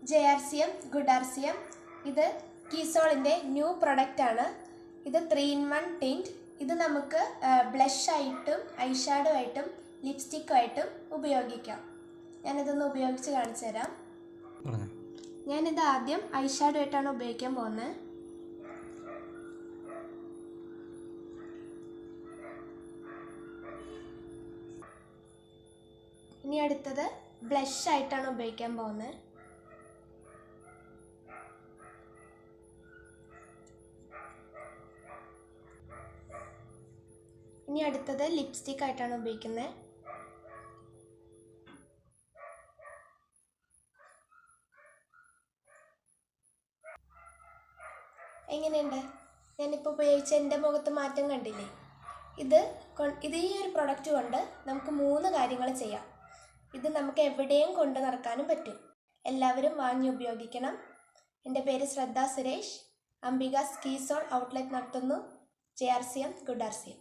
JRCM good RCM. ഇത് കീസോളിൻ്റെ new പ്രൊഡക്റ്റാണ്. ഇത് 3-in-1 ടിൻറ്റ്. ഇത് നമുക്ക് ബ്ലഷ് ആയിട്ടും ഐഷാഡോ ആയിട്ടും ലിപ്സ്റ്റിക്കുമായിട്ടും ഉപയോഗിക്കാം. ഞാനിതൊന്ന് ഉപയോഗിച്ച് കാണിച്ചു തരാം. ഞാനിത് ആദ്യം ഐഷാഡോ ആയിട്ടാണ് ഉപയോഗിക്കാൻ പോകുന്നത്. ഇനി അടുത്തത് ബ്ലഷ് ആയിട്ടാണ് ഉപയോഗിക്കാൻ പോകുന്നത്. ഇനി അടുത്തത് ലിപ്സ്റ്റിക് ആയിട്ടാണ് ഉപയോഗിക്കുന്നത്. എങ്ങനെയുണ്ട്? ഞാനിപ്പോൾ ഉപയോഗിച്ച എൻ്റെ മുഖത്ത് മാറ്റം കണ്ടില്ലേ? ഈ ഒരു പ്രൊഡക്റ്റ് കൊണ്ട് നമുക്ക് 3 കാര്യങ്ങൾ ചെയ്യാം. ഇത് നമുക്ക് എവിടെയും കൊണ്ട് നടക്കാനും പറ്റും. എല്ലാവരും വാങ്ങി ഉപയോഗിക്കണം. എൻ്റെ പേര് ശ്രദ്ധ സുരേഷ്. അംബികാസ് കീസോൾ ഔട്ട്ലെറ്റ് നടത്തുന്നു. JRCM good RCM.